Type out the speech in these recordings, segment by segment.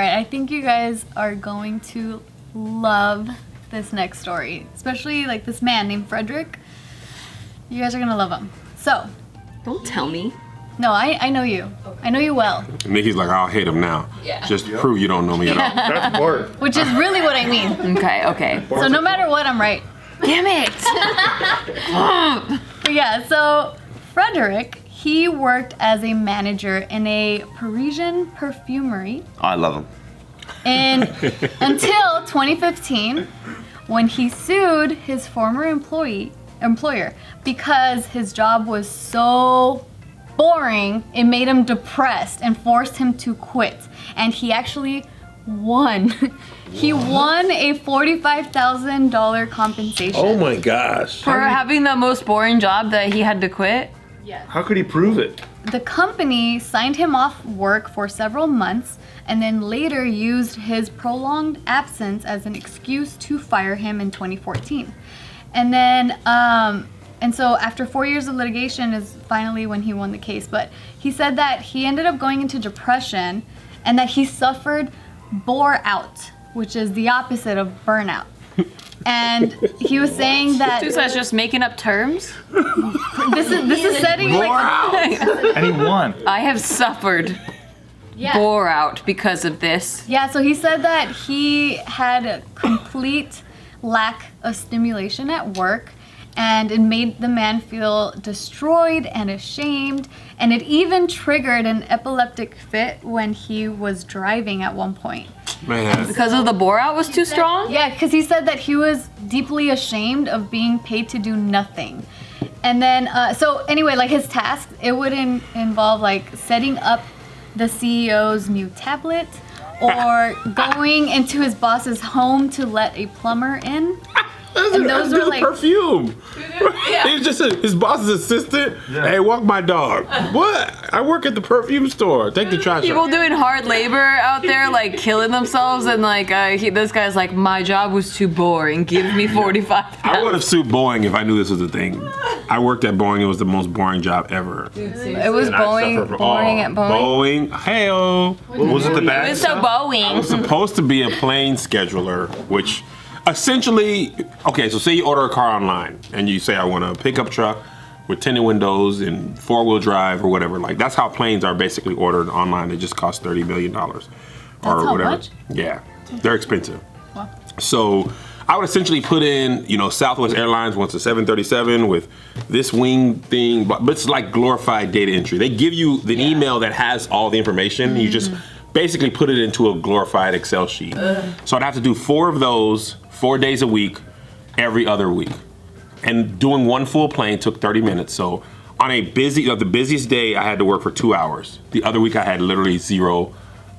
right, I think you guys are going to love this next story, especially like this man named Frederick. You guys are gonna love him. So, don't tell me. No, I know you. I know you well. Nikki's like, I'll hate him now. Yeah. Just to prove you don't know me at all. That's Bart. Which is really what I mean. Okay. So no matter what, I'm right. Damn it! But yeah, so Frederick, he worked as a manager in a Parisian perfumery. Oh, I love him. Until 2015, when he sued his former employer because his job was so boring, it made him depressed and forced him to quit. And he actually won. He won a $45,000 compensation. Oh my gosh. For having the most boring job that he had to quit? Yes. How could he prove it? The company signed him off work for several months and then later used his prolonged absence as an excuse to fire him in 2014. And then, and so after 4 years of litigation is finally when he won the case. But he said that he ended up going into depression and that he suffered bore out, which is the opposite of burnout. And he was saying that So that's just making up terms? this is setting like And he won. I have suffered bore out because of this. Yeah, so he said that he had a complete lack of stimulation at work, and it made the man feel destroyed and ashamed, and it even triggered an epileptic fit when he was driving at one point. Man. Because of the bore out was too strong? Yeah, because he said that he was deeply ashamed of being paid to do nothing. And then, so anyway, like his tasks, it would involve like setting up the CEO's new tablet or going into his boss's home to let a plumber in. And those were like perfume. He's just his boss's assistant. Yeah. Hey, walk my dog. What? I work at the perfume store. Take the trash People out. doing hard labor out there, like killing themselves, and like this guy's like, my job was too boring. Give me 45. I would have sued Boeing if I knew this was a thing. I worked at Boeing. It was the most boring job ever. It was And I suffered from- boring at Boeing. Boeing. Hey-oh. Was it the It bad was so stuff? I was Boeing. supposed to be a plane scheduler, which essentially, okay, so say you order a car online and you say, I want a pickup truck with tinted windows and 4-wheel drive or whatever. Like, that's how planes are basically ordered online. They just cost $30 million or how whatever. much? Yeah, they're expensive. Wow. So I would essentially put in, Southwest Airlines wants a 737 with this wing thing, but it's like glorified data entry. They give you the email that has all the information. You just basically put it into a glorified Excel sheet. So I'd have to do 4 of those 4 days a week, every other week. And doing one full plane took 30 minutes. So on the busiest day, I had to work for 2 hours. The other week, I had literally 0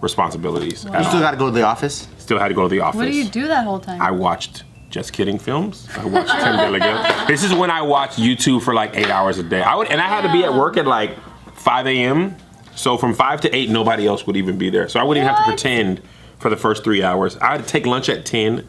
responsibilities. You still gotta go to the office? Still had to go to the office. What do you do that whole time? I watched Just Kidding films. I watched Tim Gilligan. This is when I watched YouTube for like 8 hours a day. I had to be at work at like 5 a.m. So from 5 to 8, nobody else would even be there. So I wouldn't even have to pretend for the first 3 hours. I had to take lunch at 10.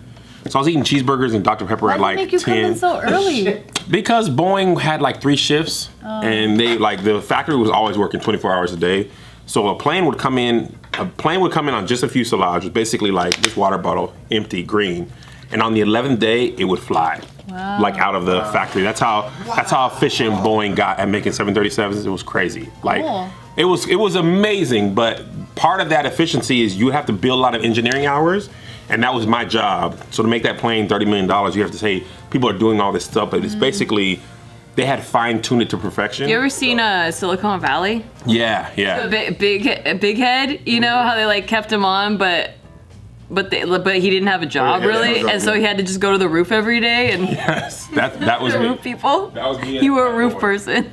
So I was eating cheeseburgers and Dr. Pepper Why at did like they make you 10. come in so early? Because Boeing had like 3 shifts, and they the factory was always working 24 hours a day. So a plane would come in on just a fuselage, basically like this water bottle, empty, green, and on the 11th day it would fly, like out of the factory. That's how efficient Boeing got at making 737s. It was crazy. Like Cool. it was amazing, but part of that efficiency is you have to build a lot of engineering hours. And that was my job. So to make that plane $30 million, you have to say people are doing all this stuff, but it's basically they had fine-tuned it to perfection. You ever seen Silicon Valley? Yeah. Big head. You know how they like kept him on, but he didn't have a job yeah, really, yeah. and so he had to just go to the roof every day and Yes, that was me. roof people. That was me. You were a roof person.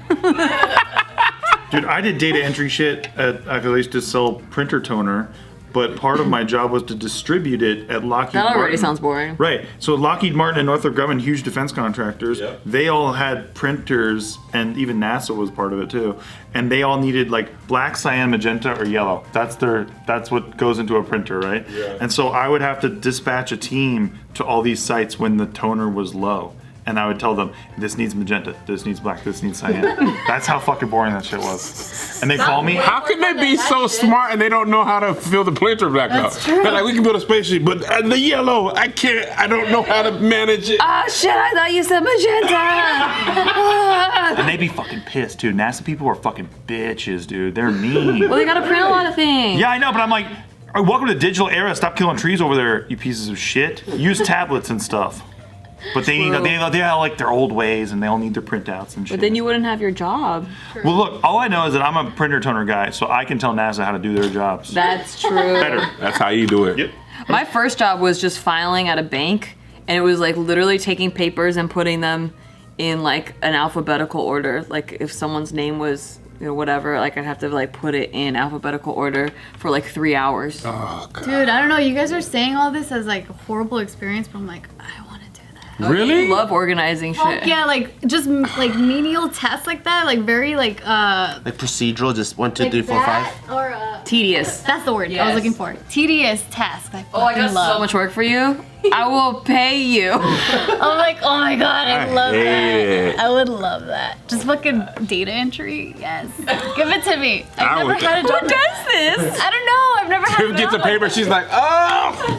Dude, I did data entry shit I used to sell printer toner, but part of my job was to distribute it at Lockheed That already Martin. sounds boring. Right. So Lockheed Martin and Northrop Grumman, huge defense contractors, they all had printers, and even NASA was part of it too. And they all needed like black, cyan, magenta, or yellow. That's what goes into a printer, right? Yeah. And so I would have to dispatch a team to all these sites when the toner was low. and I would tell them, this needs magenta, this needs black, this needs cyan. That's how fucking boring that shit was. And they call me. How can they be so smart and they don't know how to fill the printer back up? true. They're like, we can build a spaceship, but the yellow, I can't. I don't know how to manage it. Oh shit! I thought you said magenta. And they be fucking pissed too. NASA people are fucking bitches, dude. They're mean. Well, they gotta print a lot of things. Yeah, I know, but I'm like, welcome to the digital era. Stop killing trees over there, you pieces of shit. Use tablets and stuff. But they have like their old ways, and they all need their printouts and shit. But then you wouldn't have your job. Well, look, all I know is that I'm a printer toner guy, so I can tell NASA how to do their jobs. That's true. Better. That's how you do it. Yep. My first job was just filing at a bank, and it was like literally taking papers and putting them in like an alphabetical order. Like if someone's name was, you know, whatever, like I'd have to like put it in alphabetical order for like 3 hours. Oh, God. Dude, I don't know. You guys are saying all this as like a horrible experience, but I'm like, I want to do that. Really? I love organizing shit. Yeah, like just like menial tasks like that, like very like Like procedural, just 1, 2, 3, 4, 5. or Tedious. that's the word I was Yes. looking for. Tedious tasks. I Oh, I got fucking love. so much work for you. I will pay you. I'm like, oh my god, I love hate that. it. I would love that. Just fucking data entry. Yes, give it to me. I I've never would- had a job. Who does this? I don't know. I've never had. Tiff gets a paper, she's like, oh!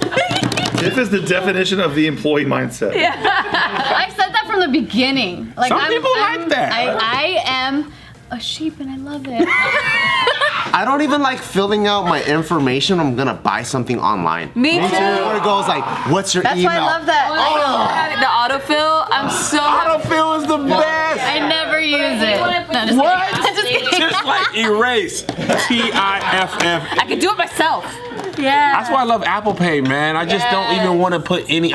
Tiff is the definition of the employee mindset. I've said that from the beginning. Like Some people like that. I am a sheep and I love it. I don't even like filling out my information. I'm gonna buy something online. Me too. Where it goes like, what's your That's email? why I love that. The autofill, I'm so Autofill is the best! I never use it. No, just What? kidding. Just kidding. Just like erase. T-I-F-F. I can do it myself. Yeah. That's why I love Apple Pay, man. I just don't even want to put any.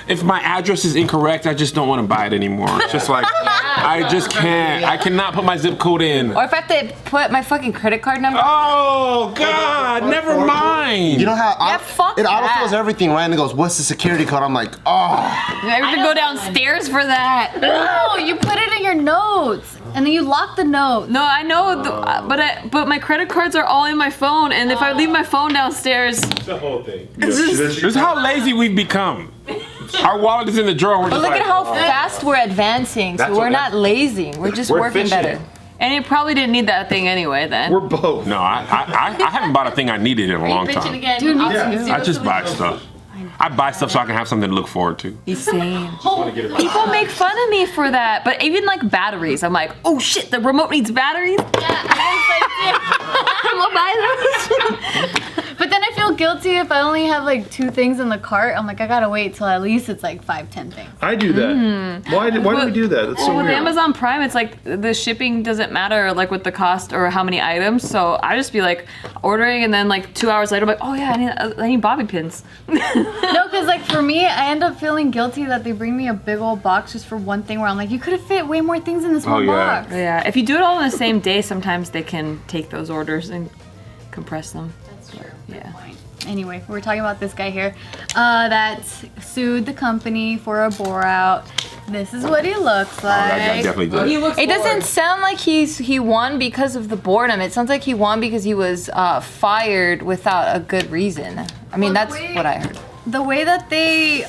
If my address is incorrect, I just don't want to buy it anymore. It's just like I just can't. I cannot put my zip code in. Or if I have to put my fucking credit card number. Oh God! Never mind. You know how fuck it that. autofills everything, right? And it goes, what's the security code? I'm like, oh. I have to go downstairs for that. No, you put it in your notes and then you lock the notes. No, I know, but my credit cards are all in my phone, and if I leave my phone downstairs, the whole thing. it's just, This is how lazy we've become. Our wallet is in the drawer. We're But just look like, at how fast we're advancing. That's So we're what- not lazy. We're just we're working efficient. better. and you probably didn't need that thing anyway. Then We're both. No, I haven't bought a thing I needed in a long time. Again. Dude, me too. I just buy stuff. I buy stuff so I can have something to look forward to. he's saying people make fun of me for that, but even like batteries, I'm like, oh shit, the remote needs batteries. I'm gonna buy those. But then I feel guilty if I only have like 2 things in the cart. I'm like, I gotta wait till at least it's like 5, 10 things. I do that. Why do we do that? That's so Well, with weird. Amazon Prime, it's like the shipping doesn't matter, like with the cost or how many items. So I just be like ordering, and then like 2 hours later, I'm like, oh yeah, I need bobby pins. No, because like for me, I end up feeling guilty that they bring me a big old box just for one thing where I'm like, you could have fit way more things in this one yeah. box. Yeah, if you do it all in the same day, sometimes they can take those orders and compress them. That's true. Yeah. Anyway, we're talking about this guy here that sued the company for a bore out. This is what he looks like. That guy definitely does. It doesn't sound like he won because of the boredom. It sounds like he won because he was fired without a good reason. I mean, Well, that's the way- what I heard. The way that they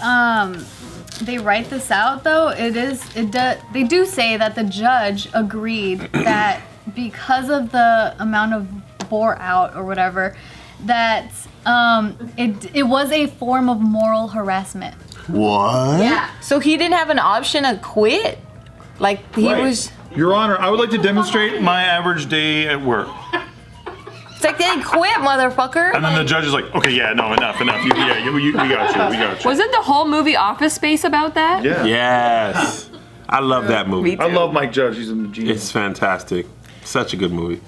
write this out, though, they do say that the judge agreed that because of the amount of bore out or whatever, that it was a form of moral harassment. What? Yeah. So he didn't have an option to quit? Like, he Right. was... Your Honor, I would like to demonstrate my average day at work. It's like, then quit, motherfucker. And then the judge is like, okay, yeah, no, enough. We got you. We got you. Wasn't the whole movie Office Space about that? Yeah. Yes. I love that movie. Me I love Mike Judge. He's a genius. It's fantastic. Such a good movie.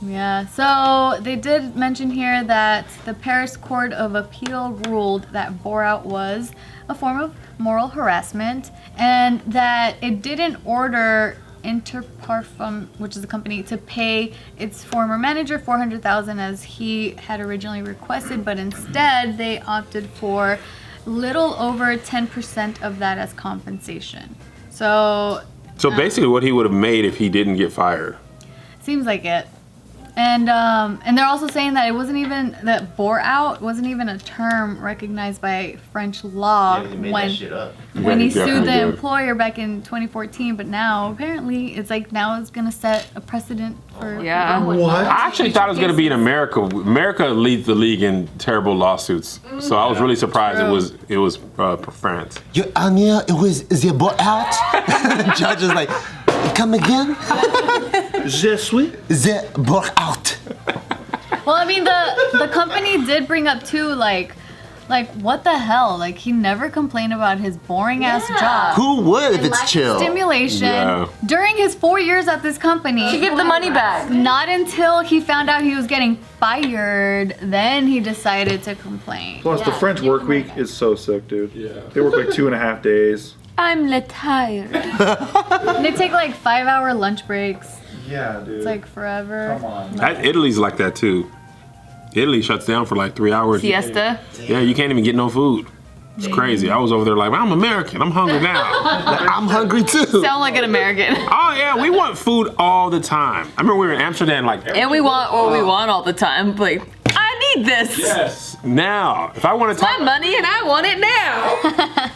Yeah, so they did mention here that the Paris Court of Appeal ruled that bore out was a form of moral harassment, and that it didn't order Interparfum, which is the company, to pay its former manager $400,000 as he had originally requested, but instead they opted for little over 10% of that as compensation. So So basically, what he would have made if he didn't get fired. seems like it. And they're also saying that it wasn't even that bore out wasn't even a term recognized by French law when he Yeah, sued the definitely did. employer back in 2014. But now apparently it's like now it's gonna set a precedent for Yeah. What? I actually thought it was going to be in America. America leads the league in terrible lawsuits, so I was really surprised it was France. Your Honor, it was the bore out. Judge is like, come again? Je suis. The bore out. Well, I mean the company did bring up too like what the hell? Like he never complained about his boring ass job. Who would if it's chill? Stimulation Yeah. during his 4 years at this company. To give the money back. Not until he found out he was getting fired, then he decided to complain. Plus, the French work week is so sick, dude. Yeah. They work like 2.5 days. I'm retired. And they take like 5-hour lunch breaks. Yeah, dude. It's like forever. Come on. Italy's like that too. Italy shuts down for like 3 hours. Siesta. Yeah, you can't even get no food. It's crazy. I was over there like, I'm American. I'm hungry now. I'm hungry too. Sound like an American. Oh yeah, we want food all the time. I remember we were in Amsterdam like. And we want what we want all the time. Like, I need this. Yes. Now, if I want to My talk, money and I want it now.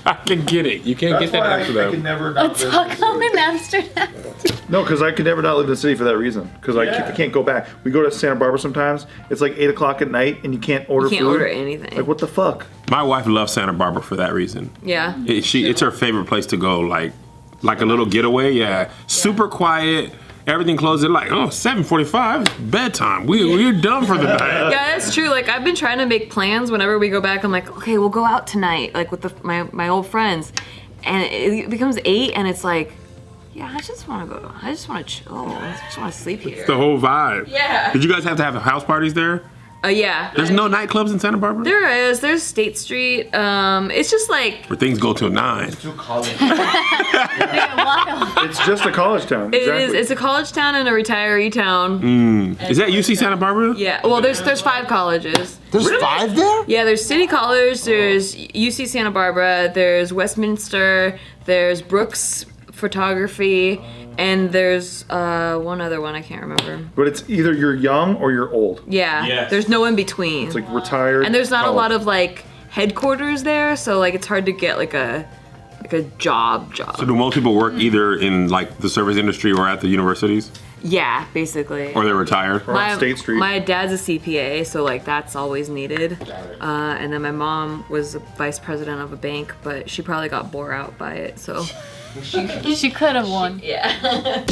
I can get it. You can't get that in I could Amsterdam. never A not live. taco in Amsterdam. No, because I could never not live in the city for that reason. Because I can't go back. We go to Santa Barbara sometimes. It's like 8 o'clock at night, and you can't order You can't food. order anything. Like what the fuck? My wife loves Santa Barbara for that reason. Yeah. It's her favorite place to go, like a little getaway. Yeah, super quiet. Everything closes at like 7:45. It's bedtime. We're done for the night. Yeah, that's true. Like I've been trying to make plans whenever we go back. I'm like, okay, we'll go out tonight, like with my old friends, and it becomes 8, and it's like, yeah, I just want to go. I just want to chill. I just want to sleep here. The whole vibe. Yeah. Did you guys have house parties there? Yeah. There's no nightclubs in Santa Barbara? There is. There's State Street. It's just like Where things go till 9. It's just a college town. it is. It's a college town and a retiree town. Is that UC Santa Barbara? Yeah. Well, there's 5 colleges. There's 5 there? Yeah, there's City College, there's UC Santa Barbara, there's Westminster, there's Brooks Photography, and there's one other one I can't remember. But it's either you're young or you're old. Yeah, Yes. there's no in between. It's like retired. And there's not a college. lot of like headquarters there, so like it's hard to get like a job. So do most people work either in like the service industry or at the universities? Yeah, basically. Or they're retired? Or on State Street. My dad's a CPA, so like that's always needed. And then my mom was a vice president of a bank, but she probably got bore out by it. So She could have won. yeah.